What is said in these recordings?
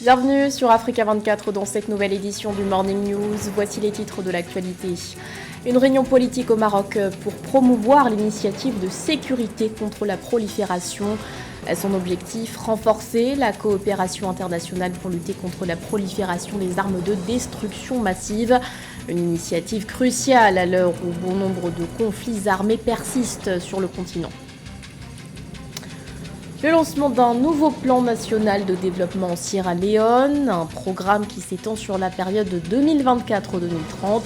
Bienvenue sur Africa 24 dans cette nouvelle édition du Morning News. Voici les titres de l'actualité. Une réunion politique au Maroc pour promouvoir l'initiative de sécurité contre la prolifération. Son objectif, renforcer la coopération internationale pour lutter contre la prolifération des armes de destruction massive. Une initiative cruciale à l'heure où bon nombre de conflits armés persistent sur le continent. Le lancement d'un nouveau plan national de développement en Sierra Leone, un programme qui s'étend sur la période de 2024-2030.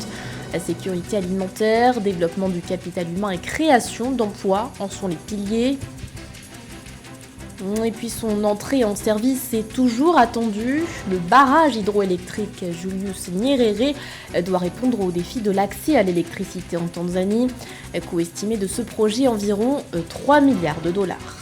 La sécurité alimentaire, développement du capital humain et création d'emplois en sont les piliers. Et puis son entrée en service est toujours attendue. Le barrage hydroélectrique Julius Nyerere doit répondre au défi de l'accès à l'électricité en Tanzanie. Coût estimé de ce projet environ 3 milliards de dollars.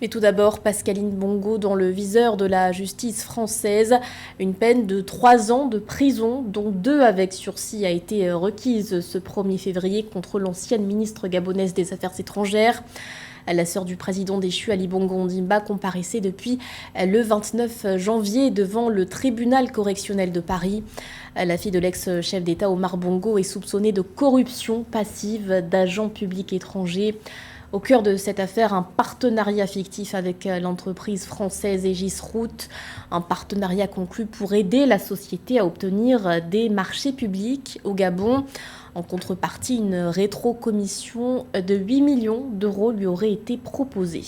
Mais tout d'abord, Pascaline Bongo dans le viseur de la justice française. Une peine de 3 ans de prison, dont 2 avec sursis, a été requise ce 1er février contre l'ancienne ministre gabonaise des Affaires étrangères. La sœur du président déchu, Ali Bongo Ondimba, comparaissait depuis le 29 janvier devant le tribunal correctionnel de Paris. La fille de l'ex-chef d'État Omar Bongo est soupçonnée de corruption passive d'agents publics étrangers. Au cœur de cette affaire, un partenariat fictif avec l'entreprise française Aegis Route, un partenariat conclu pour aider la société à obtenir des marchés publics au Gabon. En contrepartie, une rétrocommission de 8 millions d'euros lui aurait été proposée.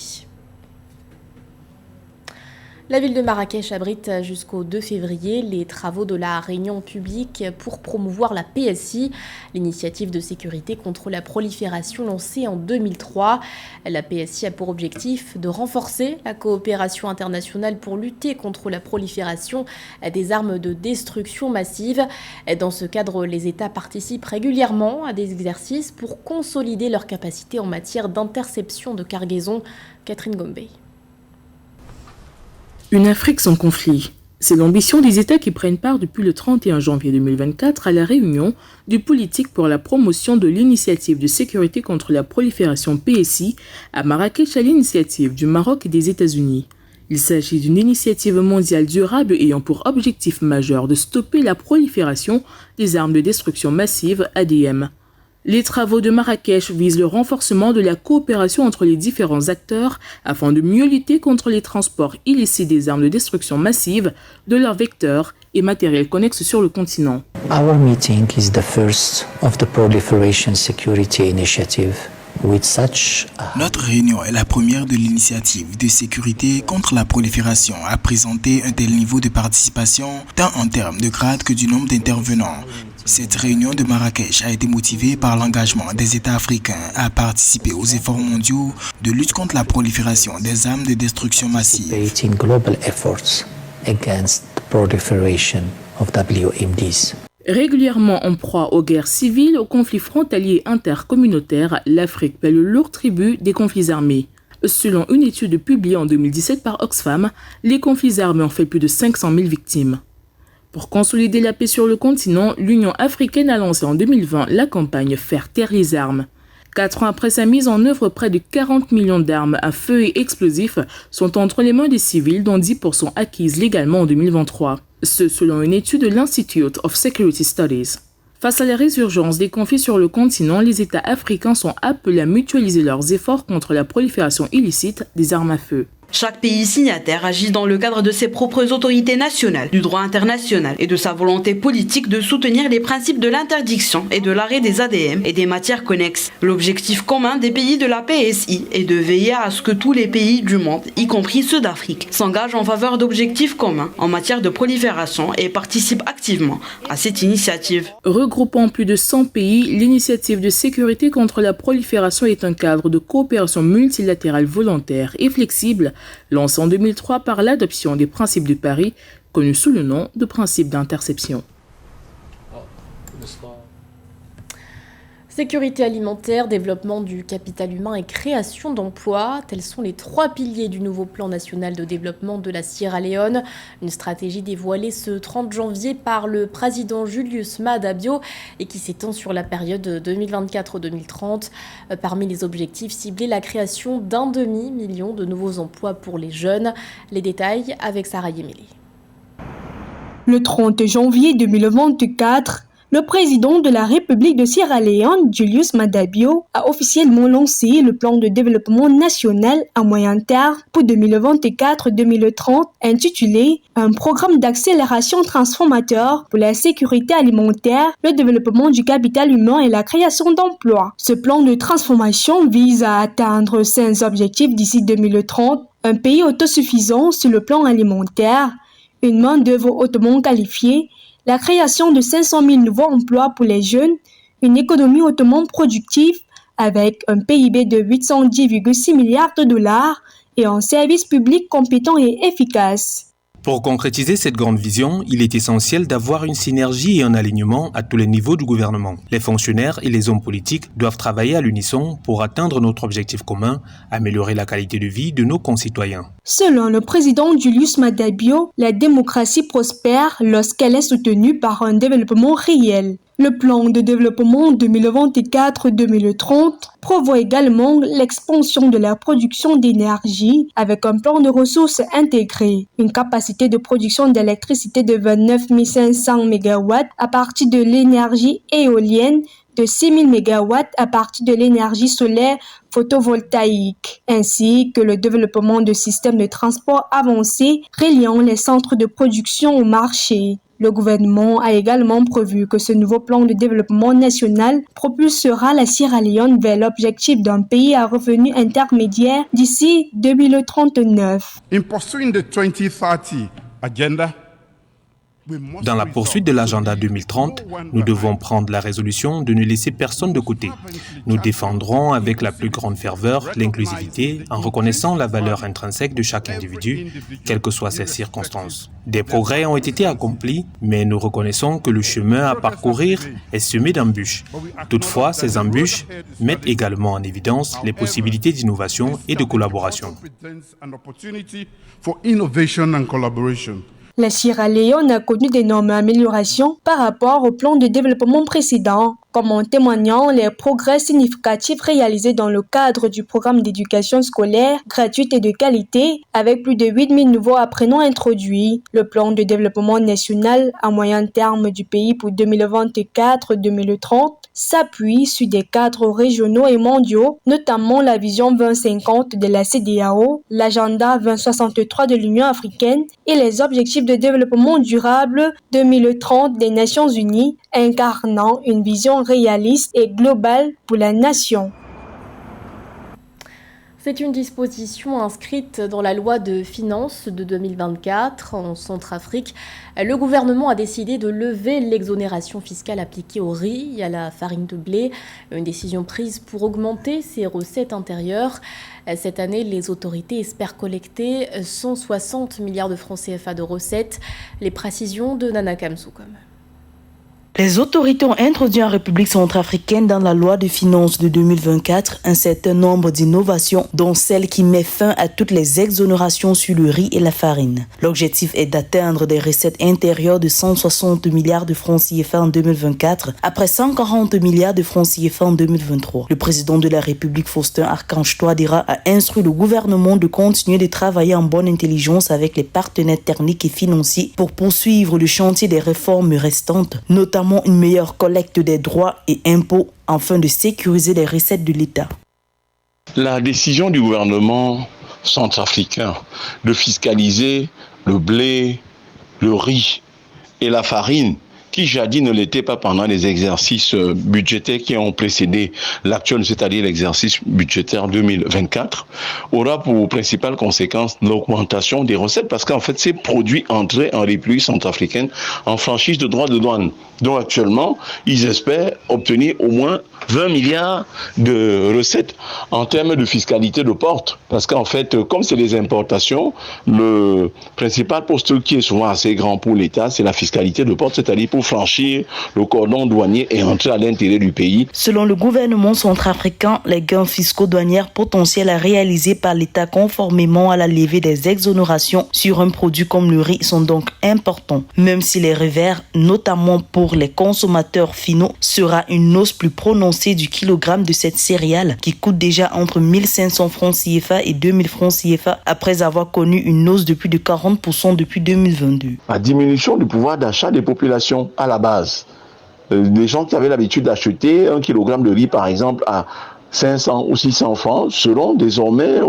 La ville de Marrakech abrite jusqu'au 2 février les travaux de la réunion publique pour promouvoir la PSI, l'initiative de sécurité contre la prolifération lancée en 2003. La PSI a pour objectif de renforcer la coopération internationale pour lutter contre la prolifération des armes de destruction massive. Dans ce cadre, les États participent régulièrement à des exercices pour consolider leurs capacités en matière d'interception de cargaison. Catherine Gombe. Une Afrique sans conflit. C'est l'ambition des États qui prennent part depuis le 31 janvier 2024 à la réunion du politique pour la promotion de l'initiative de sécurité contre la prolifération PSI à Marrakech à l'initiative du Maroc et des États-Unis. Il s'agit d'une initiative mondiale durable ayant pour objectif majeur de stopper la prolifération des armes de destruction massive ADM. Les travaux de Marrakech visent le renforcement de la coopération entre les différents acteurs afin de mieux lutter contre les transports illicites des armes de destruction massive, de leurs vecteurs et matériels connexes sur le continent. Our meeting is the first of the Proliferation Security Initiative. Notre réunion est la première de l'initiative de sécurité contre la prolifération à présenter un tel niveau de participation tant en termes de grade que du nombre d'intervenants. Cette réunion de Marrakech a été motivée par l'engagement des États africains à participer aux efforts mondiaux de lutte contre la prolifération des armes de destruction massive. Régulièrement en proie aux guerres civiles, aux conflits frontaliers intercommunautaires, l'Afrique paie le lourd tribut des conflits armés. Selon une étude publiée en 2017 par Oxfam, les conflits armés ont fait plus de 500 000 victimes. Pour consolider la paix sur le continent, l'Union africaine a lancé en 2020 la campagne Faire taire les armes. 4 ans après sa mise en œuvre, près de 40 millions d'armes à feu et explosifs sont entre les mains des civils, dont 10% acquises légalement en 2023. Ce selon une étude de l'Institute of Security Studies. Face à la résurgence des conflits sur le continent, les États africains sont appelés à mutualiser leurs efforts contre la prolifération illicite des armes à feu. Chaque pays signataire agit dans le cadre de ses propres autorités nationales, du droit international et de sa volonté politique de soutenir les principes de l'interdiction et de l'arrêt des ADM et des matières connexes. L'objectif commun des pays de la PSI est de veiller à ce que tous les pays du monde, y compris ceux d'Afrique, s'engagent en faveur d'objectifs communs en matière de prolifération et participent activement à cette initiative. Regroupant plus de 100 pays, l'initiative de sécurité contre la prolifération est un cadre de coopération multilatérale volontaire et flexible lancé en 2003 par l'adoption des principes de Paris, connus sous le nom de principes d'interception. Sécurité alimentaire, développement du capital humain et création d'emplois, tels sont les 3 piliers du nouveau plan national de développement de la Sierra Leone. Une stratégie dévoilée ce 30 janvier par le président Julius Maada Bio et qui s'étend sur la période 2024-2030. Parmi les objectifs ciblés, la création d'1 demi-million de nouveaux emplois pour les jeunes. Les détails avec Sarah Yemele. Le 30 janvier 2024, le président de la République de Sierra Leone, Julius Maada Bio, a officiellement lancé le plan de développement national à moyen terme pour 2024-2030 intitulé « Un programme d'accélération transformateur pour la sécurité alimentaire, le développement du capital humain et la création d'emplois ». Ce plan de transformation vise à atteindre 5 objectifs d'ici 2030, un pays autosuffisant sur le plan alimentaire, une main-d'œuvre hautement qualifiée, la création de 500 000 nouveaux emplois pour les jeunes, une économie hautement productive avec un PIB de 810,6 milliards de dollars et un service public compétent et efficace. Pour concrétiser cette grande vision, il est essentiel d'avoir une synergie et un alignement à tous les niveaux du gouvernement. Les fonctionnaires et les hommes politiques doivent travailler à l'unisson pour atteindre notre objectif commun, améliorer la qualité de vie de nos concitoyens. Selon le président Julius Maada Bio, la démocratie prospère lorsqu'elle est soutenue par un développement réel. Le plan de développement 2024-2030 prévoit également l'expansion de la production d'énergie avec un plan de ressources intégré, une capacité de production d'électricité de 29 500 MW à partir de l'énergie éolienne, de 6 000 MW à partir de l'énergie solaire photovoltaïque, ainsi que le développement de systèmes de transport avancés reliant les centres de production au marché. Le gouvernement a également prévu que ce nouveau plan de développement national propulsera la Sierra Leone vers l'objectif d'un pays à revenu intermédiaire d'ici 2039. In pursuing the 2030 agenda, dans la poursuite de l'agenda 2030, nous devons prendre la résolution de ne laisser personne de côté. Nous défendrons avec la plus grande ferveur l'inclusivité en reconnaissant la valeur intrinsèque de chaque individu, quelles que soient ses circonstances. Des progrès ont été accomplis, mais nous reconnaissons que le chemin à parcourir est semé d'embûches. Toutefois, ces embûches mettent également en évidence les possibilités d'innovation et de collaboration. La Sierra Leone a connu d'énormes améliorations par rapport au plan de développement précédent, comme en témoignant les progrès significatifs réalisés dans le cadre du programme d'éducation scolaire gratuite et de qualité, avec plus de 8 000 nouveaux apprenants introduits. Le plan de développement national à moyen terme du pays pour 2024-2030 s'appuie sur des cadres régionaux et mondiaux, notamment la vision 2050 de la CEDEAO, l'agenda 2063 de l'Union africaine et les objectifs de développement durable 2030 des Nations Unies, incarnant une vision réaliste et globale pour la nation. C'est une disposition inscrite dans la loi de finances de 2024 en Centrafrique. Le gouvernement a décidé de lever l'exonération fiscale appliquée au riz et à la farine de blé, une décision prise pour augmenter ses recettes intérieures. Cette année, les autorités espèrent collecter 160 milliards de francs CFA de recettes. Les précisions de Nana Kamsoukom. Les autorités ont introduit en République centrafricaine dans la loi de finances de 2024 un certain nombre d'innovations, dont celle qui met fin à toutes les exonérations sur le riz et la farine. L'objectif est d'atteindre des recettes intérieures de 160 milliards de francs CFA en 2024, après 140 milliards de francs CFA en 2023. Le président de la République, Faustin Archange Touadéra, a instruit le gouvernement de continuer de travailler en bonne intelligence avec les partenaires techniques et financiers pour poursuivre le chantier des réformes restantes, notamment une meilleure collecte des droits et impôts afin de sécuriser les recettes de l'État. La décision du gouvernement centrafricain de fiscaliser le blé, le riz et la farine, qui jadis ne l'était pas pendant les exercices budgétaires qui ont précédé l'actuel, c'est-à-dire l'exercice budgétaire 2024, aura pour principale conséquence l'augmentation des recettes, parce qu'en fait, ces produits entraient en République centrafricaine en franchise de droits de douane. Donc actuellement, ils espèrent obtenir au moins 20 milliards de recettes en termes de fiscalité de porte. Parce qu'en fait, comme c'est des importations, le principal poste qui est souvent assez grand pour l'État, c'est la fiscalité de porte, c'est-à-dire pour franchir le cordon douanier et entrer à l'intérieur du pays. Selon le gouvernement centrafricain, les gains fiscaux douanières potentiels à réaliser par l'État conformément à la levée des exonérations sur un produit comme le riz sont donc importants. Même si les revers, notamment pour les consommateurs finaux, sera une hausse plus prononcée du kilogramme de cette céréale qui coûte déjà entre 1500 francs CFA et 2000 francs CFA après avoir connu une hausse de plus de 40% depuis 2022. La diminution du pouvoir d'achat des populations à la base. Les gens qui avaient l'habitude d'acheter 1 kg de riz par exemple à 500 ou 600 francs seront désormais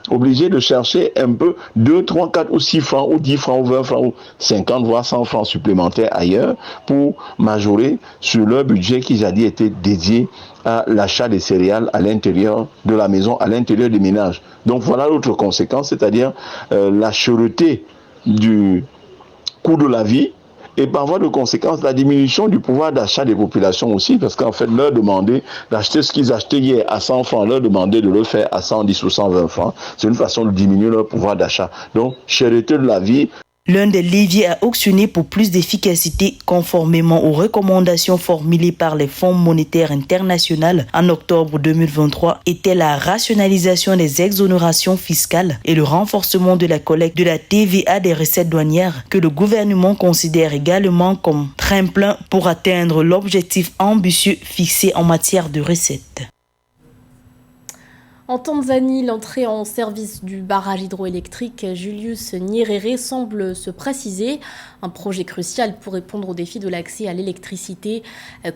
obligés de chercher un peu 2, 3, 4 ou 6 francs ou 10 francs ou 20 francs ou 50 voire 100 francs supplémentaires ailleurs pour majorer sur leur budget qui jadis était dédié à l'achat des céréales à l'intérieur de la maison, à l'intérieur des ménages. Donc voilà l'autre conséquence, c'est-à-dire la cherté du coût de la vie. Et par voie de conséquence, la diminution du pouvoir d'achat des populations aussi, parce qu'en fait, leur demander d'acheter ce qu'ils achetaient hier à 100 francs, leur demander de le faire à 110 ou 120 francs, c'est une façon de diminuer leur pouvoir d'achat. Donc, cherté de la vie. L'un des leviers à auctionner pour plus d'efficacité, conformément aux recommandations formulées par les Fonds monétaires internationaux en octobre 2023, était la rationalisation des exonérations fiscales et le renforcement de la collecte de la TVA des recettes douanières que le gouvernement considère également comme tremplin pour atteindre l'objectif ambitieux fixé en matière de recettes. En Tanzanie, l'entrée en service du barrage hydroélectrique Julius Nyerere semble se préciser. Un projet crucial pour répondre aux défis de l'accès à l'électricité.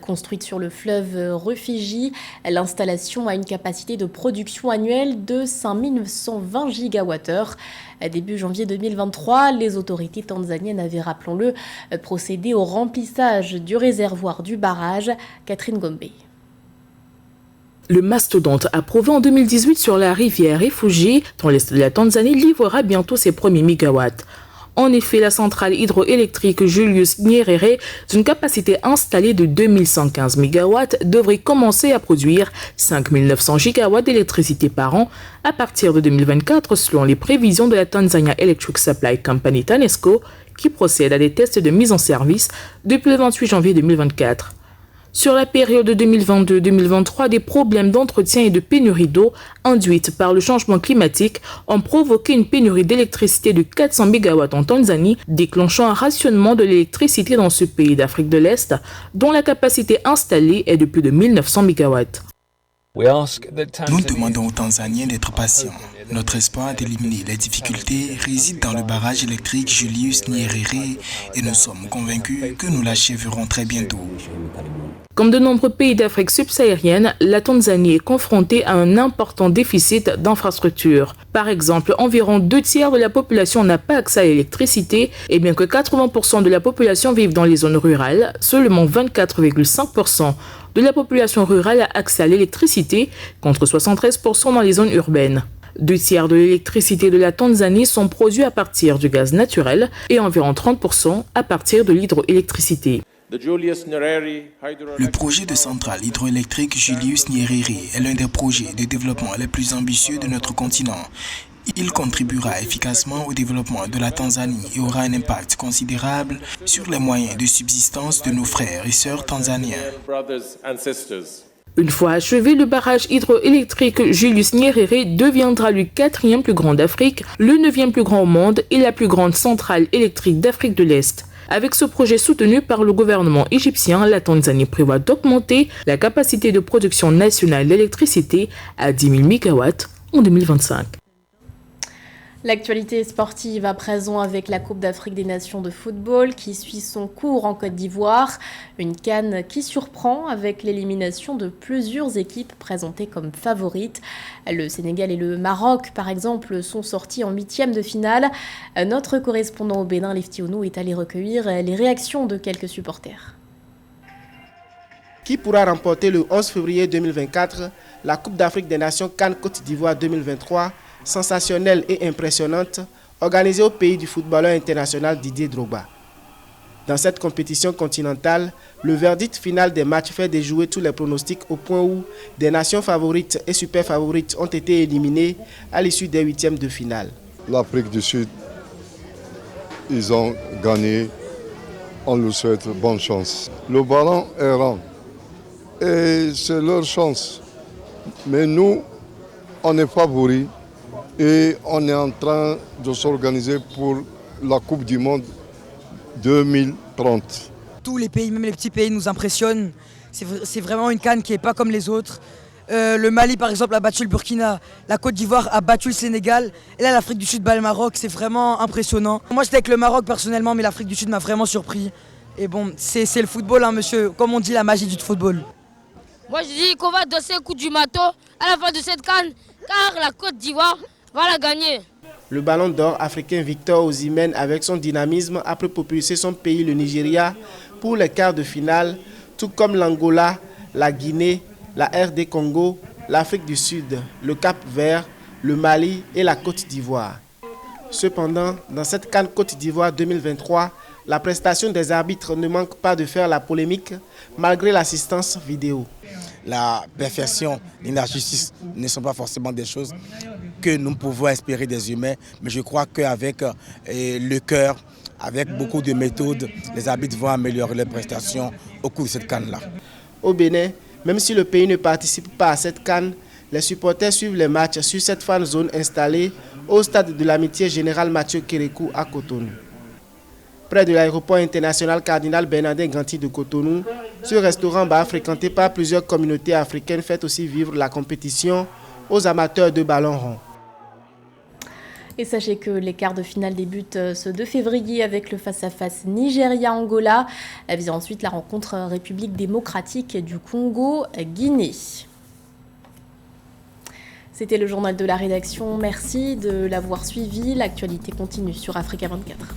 Construite sur le fleuve Rufiji, l'installation a une capacité de production annuelle de 5920 gigawattheures. Début janvier 2023, les autorités tanzaniennes avaient, rappelons-le, procédé au remplissage du réservoir du barrage. Catherine Gombe. Le mastodonte approuvé en 2018 sur la rivière Rufiji, dans l'est de la Tanzanie, livrera bientôt ses premiers mégawatts. En effet, la centrale hydroélectrique Julius Nyerere, d'une capacité installée de 2115 MW, devrait commencer à produire 5900 GW d'électricité par an à partir de 2024, selon les prévisions de la Tanzania Electric Supply Company TANESCO, qui procède à des tests de mise en service depuis le 28 janvier 2024. Sur la période 2022-2023, des problèmes d'entretien et de pénurie d'eau induites par le changement climatique ont provoqué une pénurie d'électricité de 400 MW en Tanzanie, déclenchant un rationnement de l'électricité dans ce pays d'Afrique de l'Est, dont la capacité installée est de plus de 1900 MW. Nous demandons aux Tanzaniens d'être patients. Notre espoir d'éliminer les difficultés réside dans le barrage électrique Julius Nyerere et nous sommes convaincus que nous l'achèverons très bientôt. Comme de nombreux pays d'Afrique subsaharienne, la Tanzanie est confrontée à un important déficit d'infrastructures. Par exemple, environ 2/3 de la population n'a pas accès à l'électricité et bien que 80% de la population vive dans les zones rurales, seulement 24,5% de la population rurale a accès à l'électricité contre 73% dans les zones urbaines. 2/3 de l'électricité de la Tanzanie sont produits à partir du gaz naturel et environ 30% à partir de l'hydroélectricité. Le projet de centrale hydroélectrique Julius Nyerere est l'un des projets de développement les plus ambitieux de notre continent. Il contribuera efficacement au développement de la Tanzanie et aura un impact considérable sur les moyens de subsistance de nos frères et sœurs tanzaniens. Une fois achevé, le barrage hydroélectrique Julius Nyerere deviendra le 4e plus grand d'Afrique, le 9e plus grand au monde et la plus grande centrale électrique d'Afrique de l'Est. Avec ce projet soutenu par le gouvernement égyptien, la Tanzanie prévoit d'augmenter la capacité de production nationale d'électricité à 10 000 MW en 2025. L'actualité sportive à présent avec la Coupe d'Afrique des Nations de football qui suit son cours en Côte d'Ivoire. Une CAN qui surprend avec l'élimination de plusieurs équipes présentées comme favorites. Le Sénégal et le Maroc, par exemple, sont sortis en 8e de finale. Notre correspondant au Bénin, Lefty Ono, est allé recueillir les réactions de quelques supporters. Qui pourra remporter le 11 février 2024 la Coupe d'Afrique des Nations CAN Côte d'Ivoire 2023 sensationnelle et impressionnante, organisée au pays du footballeur international Didier Drogba. Dans cette compétition continentale, le verdict final des matchs fait déjouer tous les pronostics au point où des nations favorites et super favorites ont été éliminées à l'issue des huitièmes de finale. L'Afrique du Sud, ils ont gagné. On leur souhaite bonne chance. Le ballon est rond et c'est leur chance. Mais nous, on est favoris et on est en train de s'organiser pour la Coupe du Monde 2030. Tous les pays, même les petits pays, nous impressionnent. C'est vraiment une CAN qui n'est pas comme les autres. Le Mali, par exemple, a battu le Burkina. La Côte d'Ivoire a battu le Sénégal. Et là, l'Afrique du Sud bat le Maroc. C'est vraiment impressionnant. Moi, j'étais avec le Maroc personnellement, mais l'Afrique du Sud m'a vraiment surpris. Et bon, c'est le football, hein, monsieur. Comme on dit, la magie du football. Moi, je dis qu'on va danser le coup du matos à la fin de cette CAN, car la Côte d'Ivoire va la gagner. Le ballon d'or africain Victor Osimhen, avec son dynamisme, a propulsé son pays, le Nigeria, pour les quarts de finale, tout comme l'Angola, la Guinée, la RD Congo, l'Afrique du Sud, le Cap-Vert, le Mali et la Côte d'Ivoire. Cependant, dans cette CAN Côte d'Ivoire 2023, la prestation des arbitres ne manque pas de faire la polémique malgré l'assistance vidéo. La perfection et la justice ne sont pas forcément des choses que nous pouvons espérer des humains, mais je crois qu'avec le cœur, avec beaucoup de méthodes, les arbitres vont améliorer leurs prestations au cours de cette CAN-là. Au Bénin, même si le pays ne participe pas à cette CAN, les supporters suivent les matchs sur cette fan zone installée au stade de l'amitié Général Mathieu Kérékou à Cotonou. Près de l'aéroport international Cardinal Bernardin Ganti de Cotonou, ce restaurant bar fréquenté par plusieurs communautés africaines fait aussi vivre la compétition aux amateurs de ballon rond. Et sachez que les quarts de finale débutent ce 2 février avec le face-à-face Nigeria-Angola, visant ensuite la rencontre République démocratique du Congo-Guinée. C'était le journal de la rédaction. Merci de l'avoir suivi. L'actualité continue sur Africa 24.